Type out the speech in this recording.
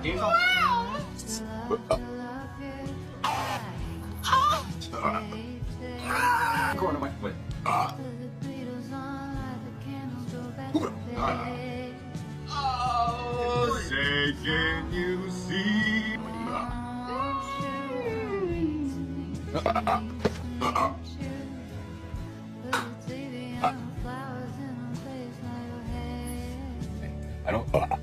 Game song. Corner, wait. Oh, say can you see? I don't.